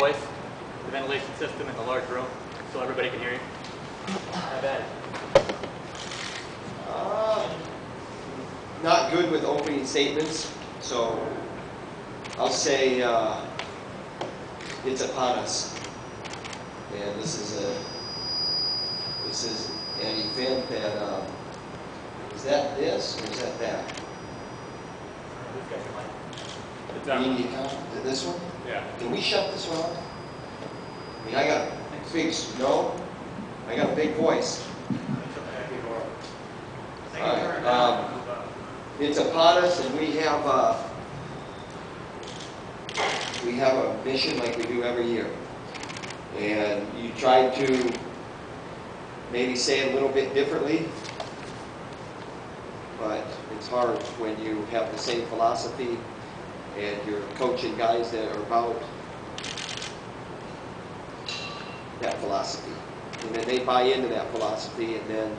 voice, the ventilation system in the large room, so everybody can hear you? How bad? Not good with opening statements, so I'll say it's upon us. And this is an event that is that this or is that that? Who's got your mic? It's We on. need to count this one. Yeah. Can we shut this one off? I mean, I got a big I got a big voice. All right. It's upon us, and we have a mission like we do every year. And you try to maybe say it a little bit differently, but it's hard when you have the same philosophy and you're coaching guys that are about that philosophy. And then they buy into that philosophy, and then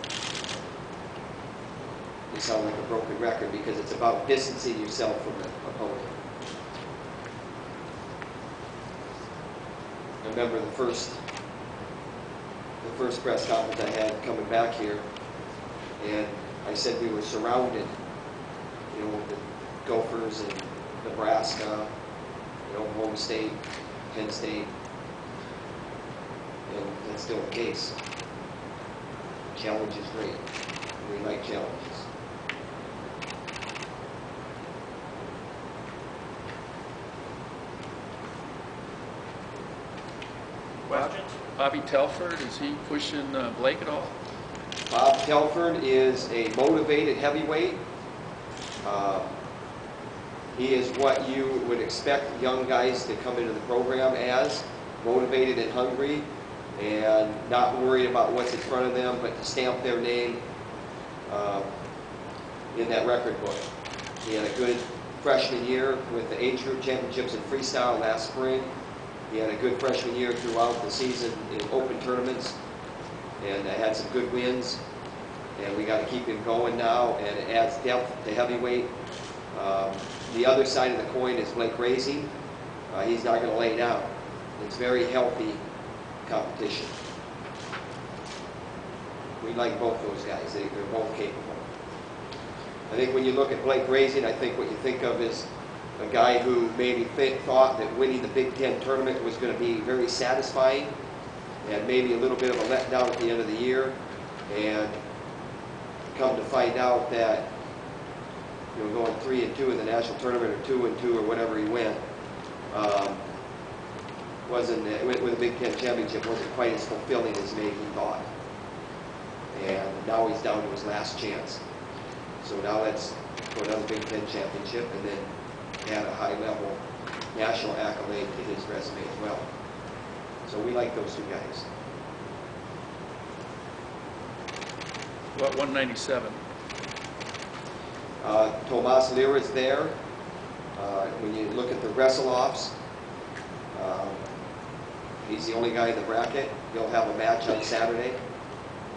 you sound like a broken record because it's about distancing yourself from the opponent. I remember the first press conference I had coming back here, and I said we were surrounded, with the Gophers and Nebraska, Oklahoma State, Penn State, and that's still the case. Challenge is great. We like challenges. Questions? Bobby Telford, is he pushing Blake at all? Bob Telford is a motivated heavyweight. He is what you would expect young guys to come into the program as, motivated and hungry, and not worried about what's in front of them, but to stamp their name in that record book. He had a good freshman year with the age group championships in freestyle last spring. He had a good freshman year throughout the season in open tournaments, and had some good wins. And we got to keep him going now, and it adds depth to heavyweight. The other side of the coin is Blake Razing. He's not going to lay down. It's very healthy competition. We like both those guys. They're both capable. I think when you look at Blake Razing, I think what you think of is a guy who maybe thought that winning the Big Ten tournament was going to be very satisfying, and maybe a little bit of a letdown at the end of the year, and come to find out that going 3-2 in the national tournament, or 2-2, or whatever he went, with a Big Ten championship wasn't quite as fulfilling as maybe he thought. And now he's down to his last chance. So now let's go another Big Ten championship, and then add a high-level national accolade to his resume as well. So we like those two guys. What, 197? Tomas Lira is there. When you look at the wrestle-offs, he's the only guy in the bracket. He'll have a match on Saturday,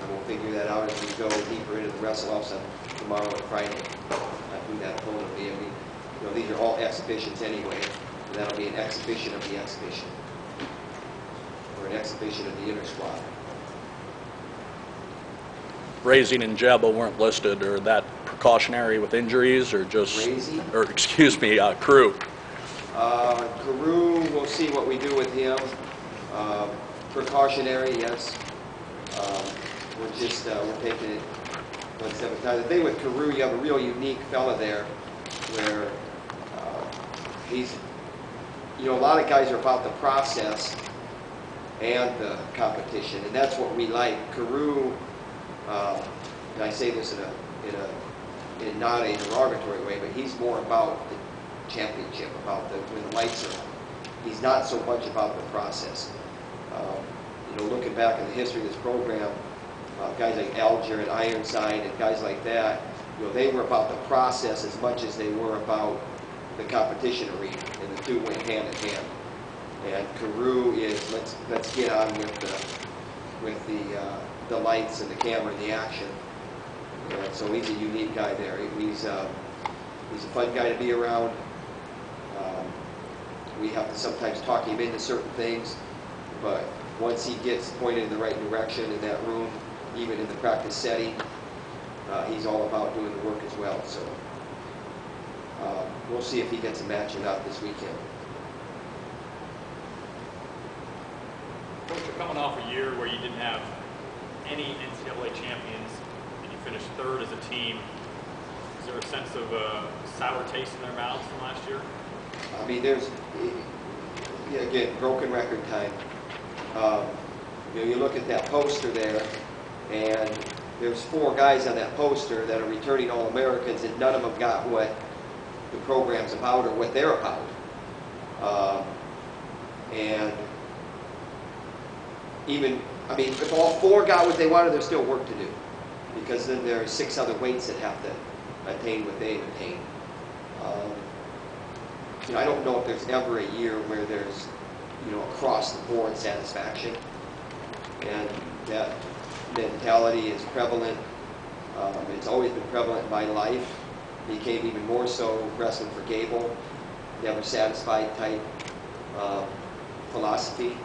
and we'll figure that out as we go deeper into the wrestle-offs tomorrow and Friday. Who that opponent will be. I mean, these are all exhibitions anyway, and that'll be an exhibition of the exhibition, or an exhibition of the inner squad. Razing and Jabba weren't listed, or that precautionary with injuries, or just Razing? or excuse me, Crew. Carew, we'll see what we do with him. Precautionary, yes. We're taking it one step at a time. The thing with Carew, you have a real unique fella there, where he's, a lot of guys are about the process and the competition, and that's what we like. Carew, and I say this in not a derogatory way, but he's more about the championship, about when the lights are on. He's not so much about the process. Looking back in the history of this program, guys like Alger and Ironside and guys like that, they were about the process as much as they were about the competition arena, and the two went hand in hand. And Carew is let's get on with the lights and the camera and the action. And so he's a unique guy there. He's a fun guy to be around. we have to sometimes talk him into certain things, but once he gets pointed in the right direction in that room, even in the practice setting, he's all about doing the work as well. So we'll see if he gets a match or not this weekend. Coach, you're coming off a year where you didn't have any NCAA champions, and you finished third as a team. Is there a sense of sour taste in their mouths from last year? I mean, there's, again, broken record time. You look at that poster there, and there's 4 guys on that poster that are returning All-Americans, and none of them got what the program's about or what they're about. And even, I mean, if all 4 got what they wanted, there's still work to do, because then there are 6 other weights that have to attain what they've attained. I don't know if there's ever a year where there's, across the board satisfaction, and that mentality is prevalent. It's always been prevalent in my life. Became even more so wrestling for Gable. Never satisfied type philosophy.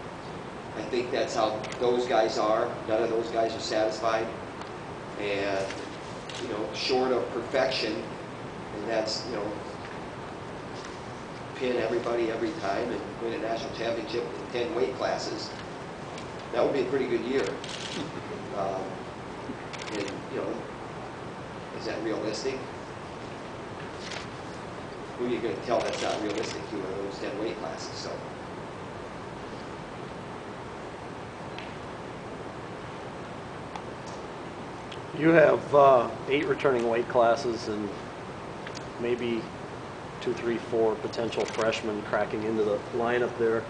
I think that's how those guys are. None of those guys are satisfied, and short of perfection, and that's pin everybody every time and win a national championship in 10 weight classes. That would be a pretty good year. And is that realistic? Who are you going to tell that's not realistic to in those 10 weight classes? So. You have 8 returning weight classes and maybe 2, 3, 4 potential freshmen cracking into the lineup there.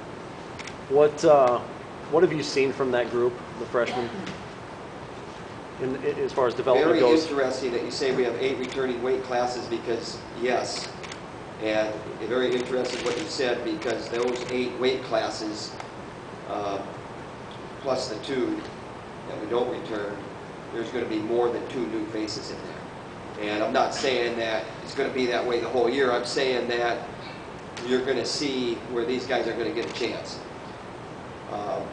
What have you seen from that group, the freshmen, as far as development goes? Very interesting that you say we have 8 returning weight classes, because yes, and very interesting what you said, because those 8 weight classes plus the 2 that we don't return, there's going to be more than 2 new faces in there. And I'm not saying that it's going to be that way the whole year. I'm saying that you're going to see where these guys are going to get a chance.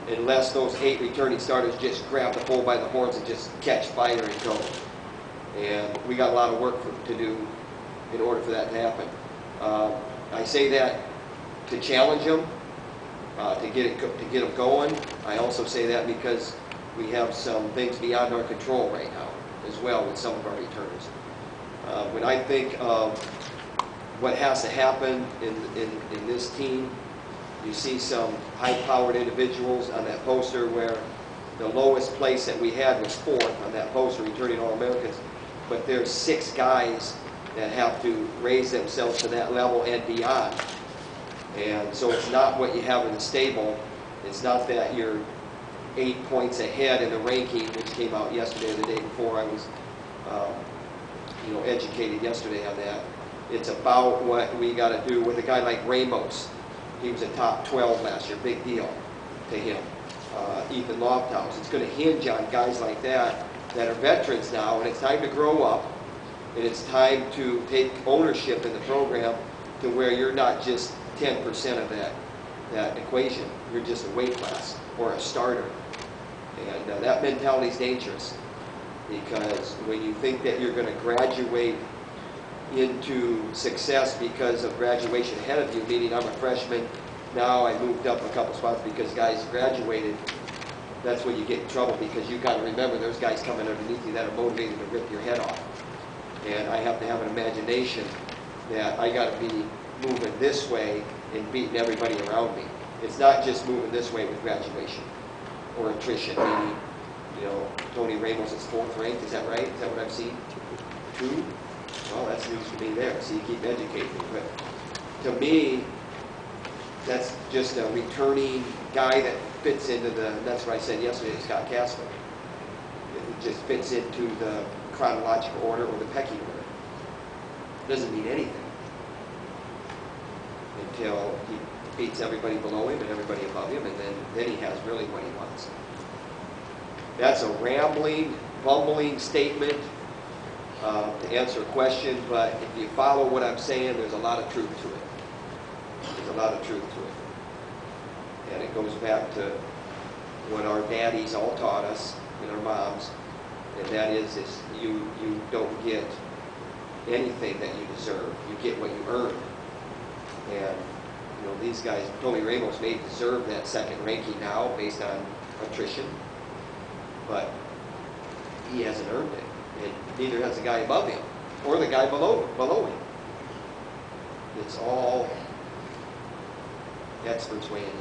Unless those 8 returning starters just grab the bull by the horns and just catch fire and go. And we got a lot of work to do in order for that to happen. I say that to challenge them, to get them going. I also say that because we have some things beyond our control right now as well with some of our returners. When I think of what has to happen in this team, you see some high-powered individuals on that poster where the lowest place that we had was 4th on that poster, returning All-Americans. But there's 6 guys that have to raise themselves to that level and beyond. And so it's not what you have in the stable. It's not that you're 8 points ahead in the ranking, which came out yesterday or the day before. I was educated yesterday on that. It's about what we got to do with a guy like Ramos. He was a top 12 last year, big deal to him. Ethan Lofthouse. It's going to hinge on guys like that are veterans now, and it's time to grow up, and it's time to take ownership in the program to where you're not just 10% of that equation. You're just a weight class or a starter. And that mentality is dangerous, because when you think that you're going to graduate into success because of graduation ahead of you, meaning I'm a freshman, now I moved up a couple spots because guys graduated, that's when you get in trouble, because you've got to remember there's guys coming underneath you that are motivated to rip your head off. And I have to have an imagination that I got to be moving this way and beating everybody around me. It's not just moving this way with graduation or attrition, meaning, Tony Ramos is 4th ranked, is that right? Is that what I've seen? 2? Well, that's news to me there, so you keep educating me. But to me, that's just a returning guy that fits into that's what I said yesterday to Scott Casper. It just fits into the chronological order or the pecking order. It doesn't mean anything until he beats everybody below him and everybody above him, and then he has really what he wants. That's a rambling, bumbling statement to answer a question, but if you follow what I'm saying, there's a lot of truth to it. There's a lot of truth to it. And it goes back to what our daddies all taught us and our moms, and that is you don't get anything that you deserve. You get what you earn. And you know, these guys, Tony Ramos may deserve that second ranking now based on attrition, but he hasn't earned it. And neither has the guy above him or the guy below him. It's all experts weighing in.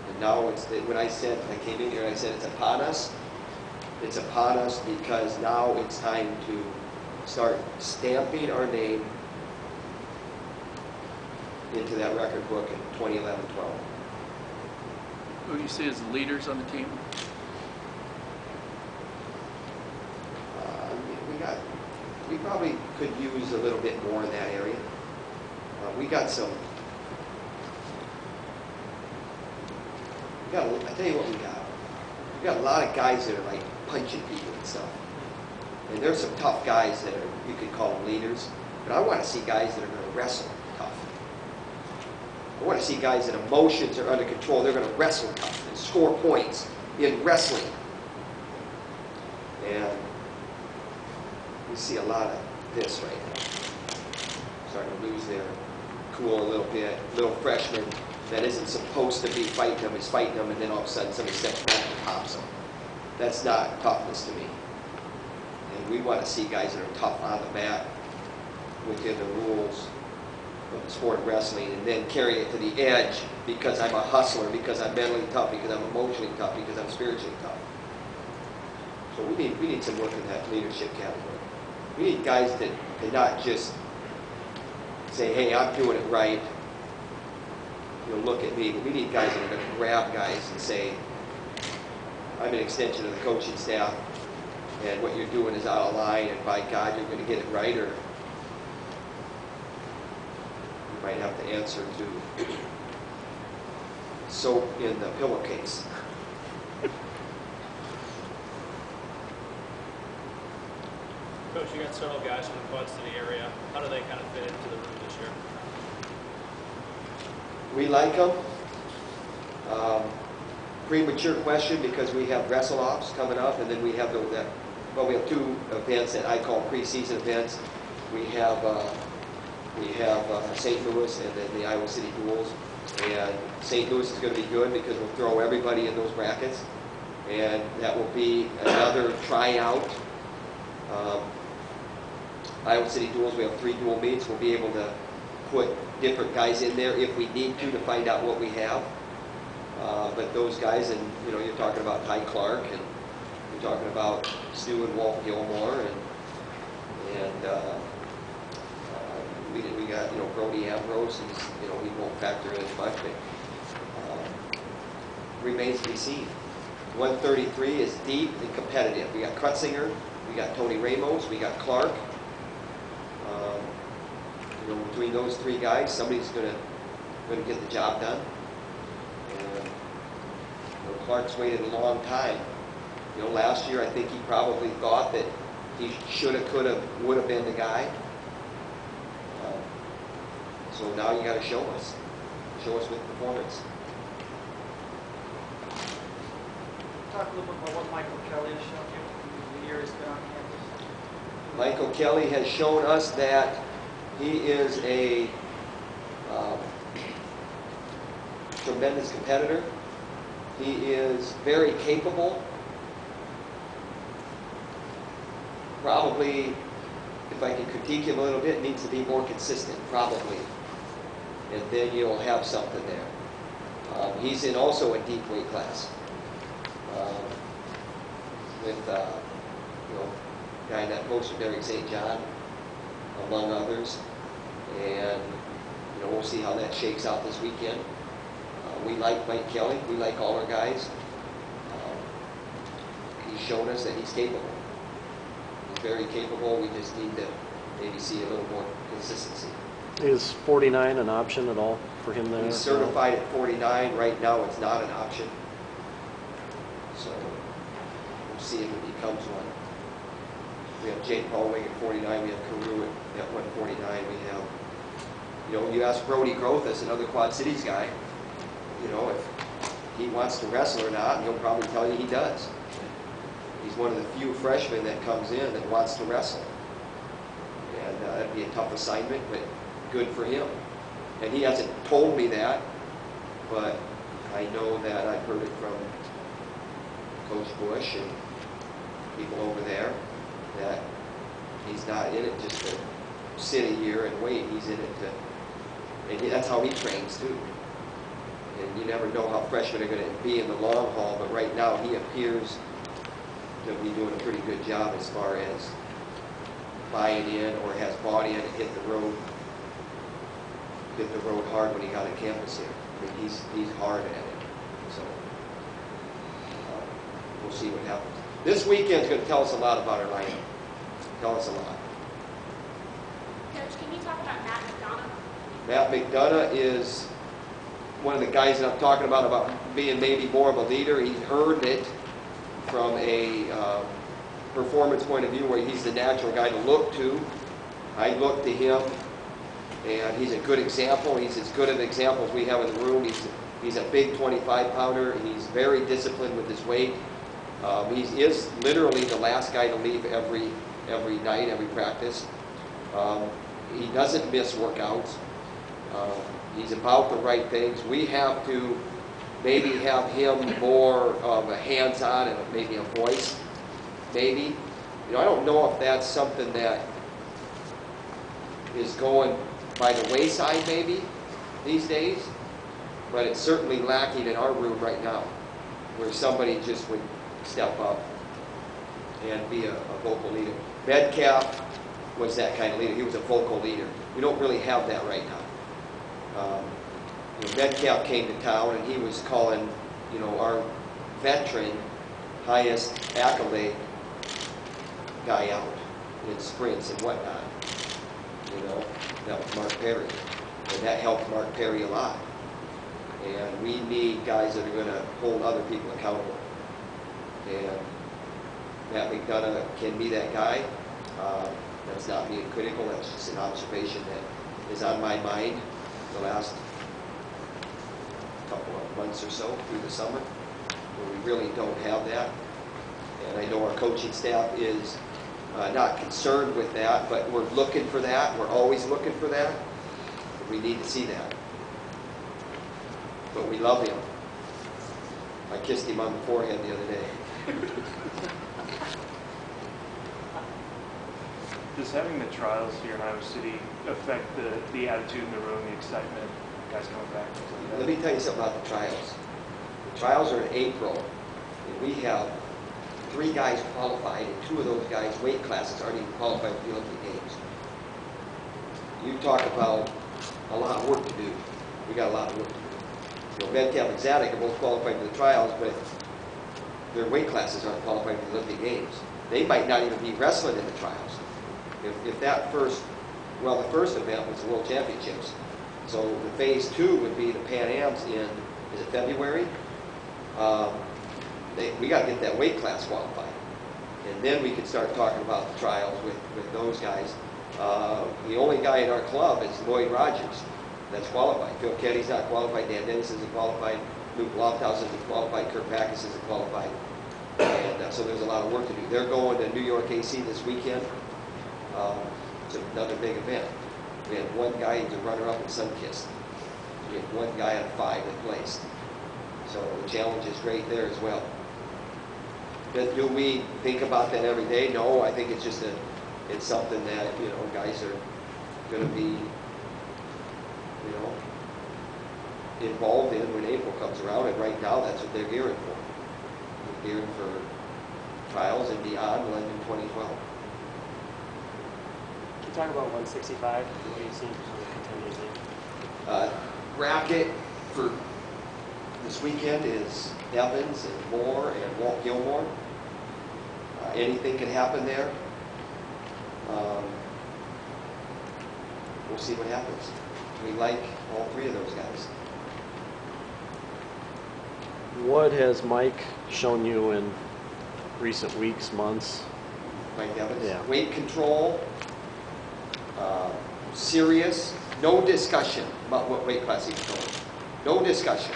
And now when I came in here and I said it's upon us because now it's time to start stamping our name into that record book in 2011-12. Who do you see as the leaders on the team? We probably could use a little bit more in that area. I tell you what we got. We got a lot of guys that are like punching people and stuff. And there's some tough guys that you could call them leaders. But I want to see guys that are going to wrestle tough. I want to see guys that emotions are under control. They're going to wrestle tough and score points in wrestling. And we see a lot of this right now. Starting to lose their cool a little bit. Little freshman that isn't supposed to be fighting them is fighting them, and then all of a sudden somebody steps back and pops them. That's not toughness to me. And we want to see guys that are tough on the mat within the rules of the sport of wrestling, and then carry it to the edge because I'm a hustler, because I'm mentally tough, because I'm emotionally tough, because I'm spiritually tough. So we need some work in that leadership category. We need guys that not just say, hey, I'm doing it right. You know, look at me. But we need guys that are going to grab guys and say, I'm an extension of the coaching staff, and what you're doing is out of line, and by God, you're going to get it right, or you might have to answer to soap in the pillowcase. Coach, you got several guys from the Quad City area. How do they kind of fit into the room this year? We like them. Premature question because we have wrestle-offs coming up, and then we have we have two events that I call preseason events. We have St. Louis and then the Iowa City Duels. And St. Louis is going to be good because we'll throw everybody in those brackets, and that will be another tryout. Iowa City Duels, we have 3 dual meets. We'll be able to put different guys in there if we need to find out what we have. But those guys, and you know, you're talking about Ty Clark, and you're talking about Stu and Walt Gilmore, and we got, you know, Brody Ambrose, and you know, he won't factor in as much, but remains to be seen. 133 is deep and competitive. We got Krutzinger, we got Tony Ramos, we got Clark. You know, between those 3 guys, somebody's going to get the job done. And you know, Clark's waited a long time. You know, last year I think he probably thought that he should have, could have, would have been the guy. So now you got to show us with performance. Talk a little bit about what Michael Kelly has shown you the year he's been on campus. Michael Kelly has shown us that he is a tremendous competitor. He is very capable. Probably, if I can critique him a little bit, needs to be more consistent, probably. And then you'll have something there. He's in also a deep weight class. With, you know, a guy that posted Derek St. John, among others. And, you know, we'll see how that shakes out this weekend. We like Mike Kelly. We like all our guys. He's shown us that he's capable. He's very capable. We just need to maybe see a little more consistency. Is 49 an option at all for him there? He's certified at 49. Right now, it's not an option. So we'll see if it becomes one. We have Jake Paulwing at 49. We have Carew at 149. We have You know, you ask Brody Grothus, another Quad Cities guy, you know, if he wants to wrestle or not, and he'll probably tell you he does. He's one of the few freshmen that comes in that wants to wrestle. And that'd be a tough assignment, but good for him. And he hasn't told me that, but I know that I've heard it from Coach Bush and people over there, that he's not in it just to sit a year and wait. He's in it to, and that's how he trains too. And you never know how freshmen are going to be in the long haul, but right now he appears to be doing a pretty good job as far as buying in, or has bought in and hit the road hard when he got on campus here. I mean, he's hard at it. So we'll see what happens. This weekend's going to tell us a lot about our lineup. Tell us a lot. Coach, can you talk about Matt McDonough? Matt McDonough is one of the guys that I'm talking about being maybe more of a leader. He heard it from a performance point of view where he's the natural guy to look to. I look to him, and he's a good example. He's as good an example as we have in the room. He's a big 25-pounder. He's very disciplined with his weight. He is literally the last guy to leave every night, every practice. He doesn't miss workouts. He's about the right things. We have to maybe have him more of a hands-on and maybe a voice, maybe. You know, I don't know if that's something that is going by the wayside maybe these days, but it's certainly lacking in our room right now, where somebody just would step up and be a vocal leader. Metcalf was that kind of leader. He was a vocal leader. We don't really have that right now. You know, Metcalf came to town and he was calling, you know, our veteran, highest accolade guy out in sprints and whatnot. You know, that was Mark Perry, and that helped Mark Perry a lot. And we need guys that are going to hold other people accountable. And Matt McDonough can be that guy. That's not being critical. That's just an observation that is on my mind the last couple of months or so through the summer, where we really don't have that. And I know our coaching staff is not concerned with that, but we're looking for that. We're always looking for that. We need to see that. But we love him. I kissed him on the forehead the other day. Does having the trials here in Iowa City affect the attitude in the room, the excitement, guys coming back, things like that? Let me tell you something about the trials. The trials are in April, and we have 3 guys qualified, and 2 of those guys' weight classes aren't even qualified for the Olympic Games. You talk about a lot of work to do. We got a lot of work to do. You know, Metcalf and Zadig are both qualified for the trials, but their weight classes aren't qualified for the Olympic Games. They might not even be wrestling in the trials. If that first, well, the first event was the World Championships. So the phase 2 would be the Pan Ams in, is it February? We got to get that weight class qualified. And then we could start talking about the trials with those guys. The only guy in our club is Lloyd Rogers that's qualified. Phil Kenny's not qualified. Dan Dennis isn't qualified. Luke Lofthouse isn't qualified. Kirk Backus isn't qualified. And so there's a lot of work to do. They're going to New York AC this weekend. It's another big event. We had 1 guy who's a runner-up in Sunkist. We had 1 guy out of 5 that placed. So the challenge is great there as well. But do we think about that every day? No, I think it's just it's something that, you know, guys are going to be, you know, involved in when April comes around, and right now that's what they're gearing for. They're gearing for trials and beyond London 2012. Can you talk about 165? What do you see on the contenders? Bracket for this weekend is Evans and Moore and Walt Gilmore. Anything can happen there. We'll see what happens. We like all 3 of those guys. What has Mike shown you in recent weeks, months? Mike Evans. Yeah. Weight control, serious, no discussion about what weight class he was going. No discussion.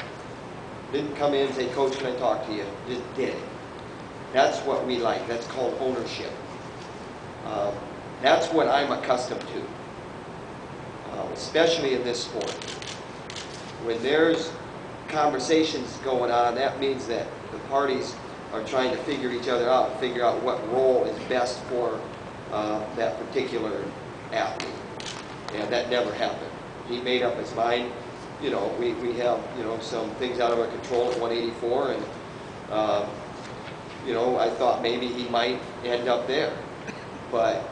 Didn't come in and say, Coach, can I talk to you? Just did it. That's what we like. That's called ownership. That's what I'm accustomed to, especially in this sport. When there's conversations going on, that means that the parties are trying to figure each other out, figure out what role is best for that particular athlete. And that never happened. He made up his mind. You know, we have, you know, some things out of our control at 184, and, you know, I thought maybe he might end up there. But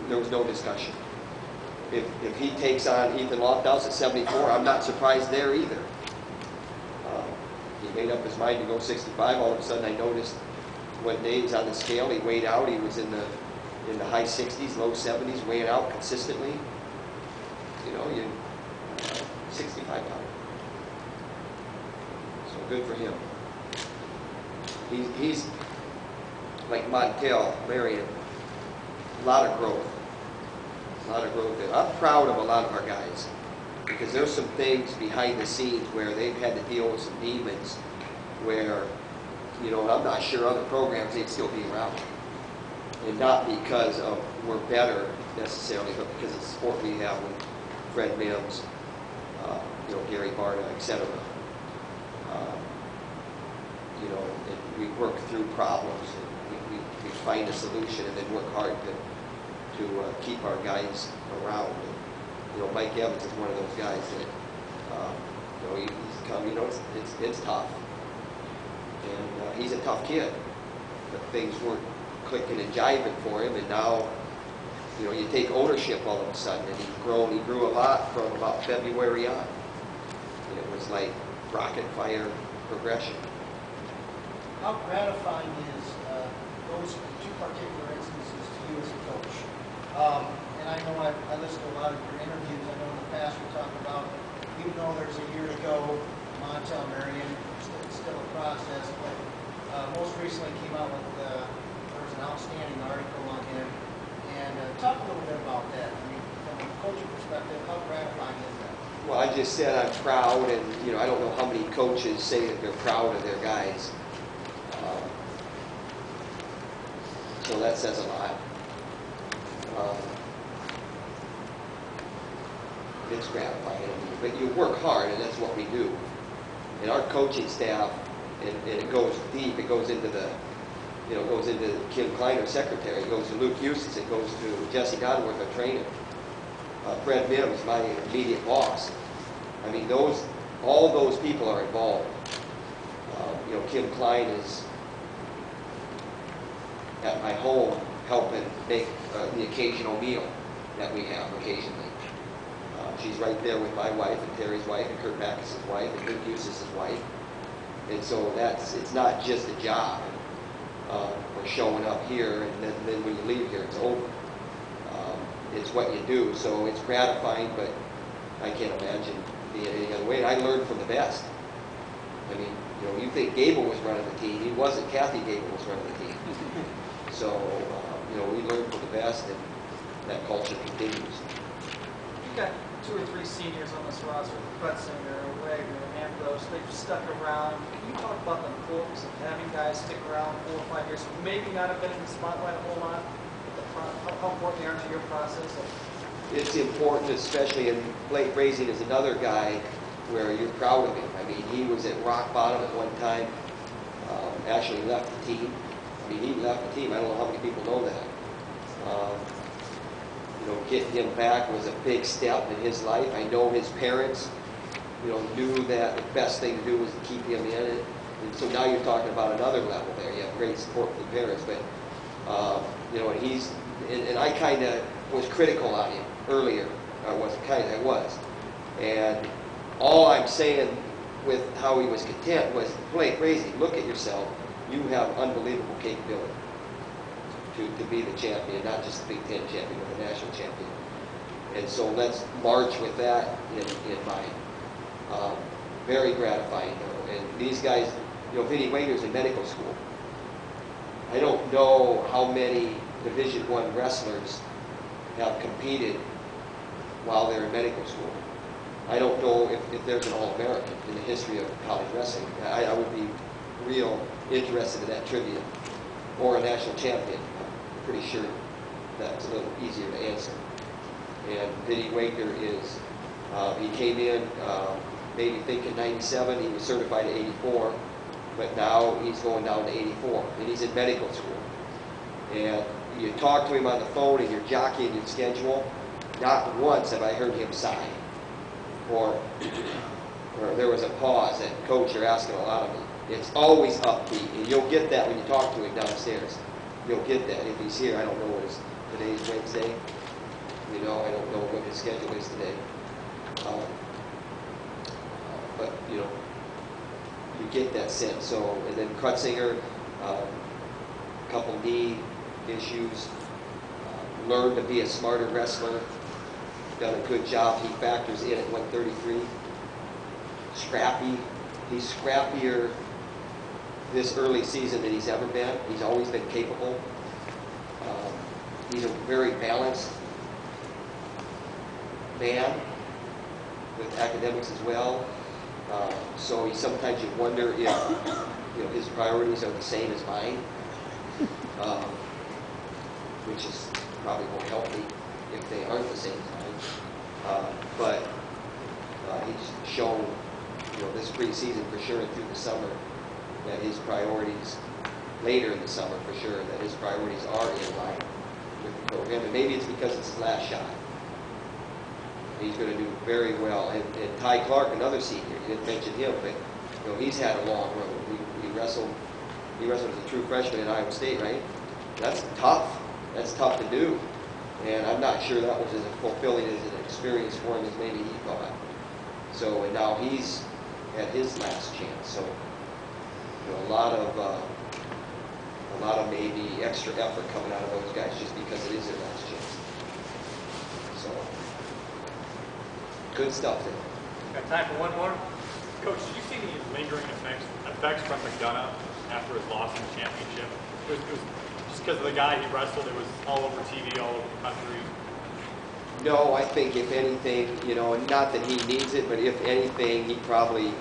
there was no discussion. If he takes on Ethan Lofthouse at 74, I'm not surprised there either. He made up his mind to go 65. All of a sudden, I noticed what day he's on the scale. He weighed out. He was in the high 60s, low 70s, weighing out consistently. You know, 65 pounds. So good for him. He's like Montel, Marion. A lot of growth. A lot of growth there. I'm proud of a lot of our guys because there's some things behind the scenes where they've had to deal with some demons where, you know, I'm not sure other programs they'd still be around. And not because of we're better necessarily, but because of the sport we have with Fred Mims, you know, Gary Barta, etc. You know, and we work through problems and we find a solution and then work hard to keep our guys around. And, you know, Mike Evans is one of those guys that, you know, he's come, you know, it's tough. And he's a tough kid. But things weren't clicking and jiving for him, and now, you know, you take ownership all of a sudden, and he's grown. He grew a lot from about February on. And it was like rocket fire progression. How gratifying is those two particular instances to you as a coach? And I know I listened to a lot of your interviews. I know in the past we talked about, even though there's a year to go, Montel, Marion, it's still a process, but most recently came out with, there was an outstanding article on him. And talk a little bit about that. I mean, from a coaching perspective, how gratifying is that? Well, I just said I'm proud, and, you know, I don't know how many coaches say that they're proud of their guys. So that says a lot. It's gratifying, but you work hard, and that's what we do. And our coaching staff, and it goes deep. It goes into the, you know, goes into Kim Klein, our secretary. It goes to Luke Eustace. It goes to Jesse Donworth, our trainer. Fred Mims, my immediate boss. I mean, all those people are involved. You know, Kim Klein is at my home helping make the occasional meal that we have occasionally. She's right there with my wife and Terry's wife and Kurt Backus' wife and Luke Eustace's wife. And so it's not just a job. We're showing up here, and then when you leave here, it's over. It's what you do. So it's gratifying, but I can't imagine being any other way. And I learned from the best. I mean, you know, you think Gable was running the team. He wasn't. Kathy Gable was running the team. So, you know, we learned from the best, and that culture continues. You've got 2 or 3 seniors on this roster, Kretzinger, Wagner, Ambrose. They've stuck around. Can you talk about the importance of having guys stick around 4 or 5 years, maybe not have been in the spotlight a whole lot, but how important they are to your process? It's important, especially in Blake Brazing is another guy where you're proud of him. I mean, he was at rock bottom at one time, actually left the team. I mean, he left the team. I don't know how many people know that. You know, getting him back was a big step in his life. I know his parents, you know, knew that the best thing to do was to keep him in it. And so now you're talking about another level there. You have great support from the parents, but, you know, and I kind of was critical on him earlier. I was. And all I'm saying with how he was content was, Blake Brazing, look at yourself. You have unbelievable capability to be the champion, not just the Big Ten champion, but the national champion. And so let's march with that in mind. Very gratifying, though. And these guys, you know, Vinny Wagner's in medical school. I don't know how many Division I wrestlers have competed while they're in medical school. I don't know if there's an All-American in the history of college wrestling. I would be real interested in that trivia. Or a national champion. I'm pretty sure that's a little easier to answer. And Vinny Wagner is, he came in maybe thinking 97, he was certified at 84, but now he's going down to 84, and he's in medical school. And you talk to him on the phone and you're jockeying your schedule, not once have I heard him sigh. Or there was a pause, and coach, you're asking a lot of me. It's always upbeat, and you'll get that when you talk to him downstairs. You'll get that. If he's here, I don't know what today's Wednesday. You know, I don't know what his schedule is today. But, you know, you get that sense. So, and then Krutzinger, a couple knee issues, learned to be a smarter wrestler, done a good job. He factors in at 133. Scrappy. He's scrappier this early season than he's ever been. He's always been capable. He's a very balanced man with academics as well. So sometimes you wonder if his priorities are the same as mine, which is probably won't help me if they aren't the same as mine. But he's shown this preseason for sure and through the summer that his priorities, later in the summer for sure, that his priorities are in line with the program. And maybe it's because it's his last shot. He's going to do very well. And Ty Clark, another senior, you didn't mention him, but he's had a long road. He wrestled as a true freshman at Iowa State, right? That's tough. That's tough to do. And I'm not sure that was as fulfilling as an experience for him as maybe he thought. So, and now he's at his last chance. So, a lot of maybe extra effort coming out of those guys just because it is their last chance. So, good stuff there. Got time for one more? Coach, did you see any lingering effects from McDonough after his loss in the championship? It was just because of the guy he wrestled, it was all over TV, all over the country. No, I think if anything, not that he needs it, but if anything, he probably,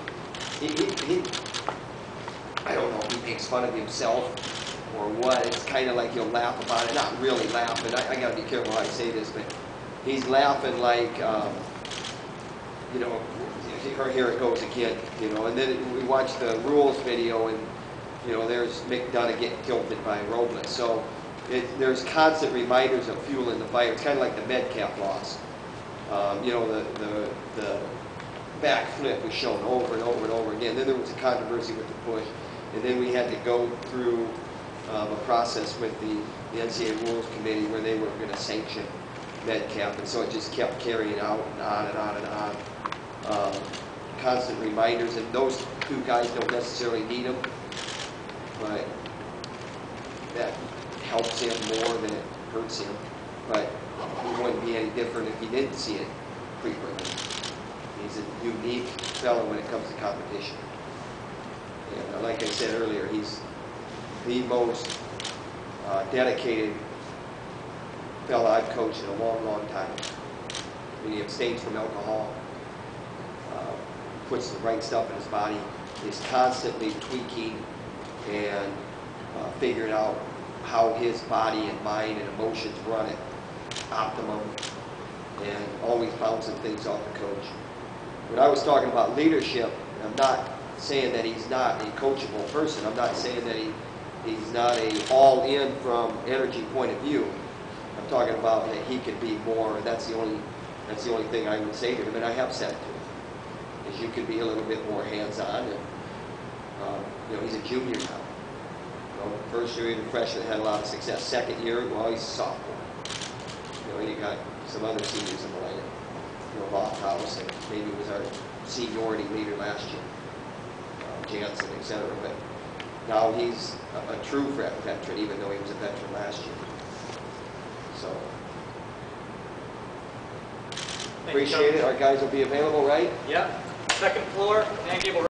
I don't know if he makes fun of himself or what. It's kind of like he'll laugh about it. Not really laugh, but I got to be careful how I say this, but he's laughing like, here it goes again, and then we watch the rules video and, there's McDonough getting tilted by Robles. So there's constant reminders of fueling the fire. It's kind of like the Metcalf loss. The backflip was shown over and over and over again. Then there was a controversy with the push. And then we had to go through a process with the NCAA Rules Committee where they were going to sanction Metcalf. And so it just kept carrying out and on and on and on. Constant reminders. And those two guys don't necessarily need them. But that helps him more than it hurts him. But it wouldn't be any different if he didn't see it frequently. He's a unique fellow when it comes to competition. And like I said earlier, he's the most dedicated fellow I've coached in a long, long time. He abstains from alcohol, puts the right stuff in his body, is constantly tweaking and figuring out how his body and mind and emotions run at optimum, and always bouncing things off the coach. When I was talking about leadership, I'm not saying that he's not a coachable person. I'm not saying that he's not a all-in from energy point of view. I'm talking about that he could be more, and that's the only thing I would say to him, and I have said it to him, is you could be a little bit more hands-on. And he's a junior now. First year, he was a freshman, had a lot of success. Second year, well, he's a sophomore. You got some other seniors in the lineup. Lofthouse, and maybe was our seniority leader last year. Jansen, etc. But now he's a true veteran, even though he was a veteran last year. So, appreciate it. Our guys will be available, right? Yep. Second floor, Dan Gable.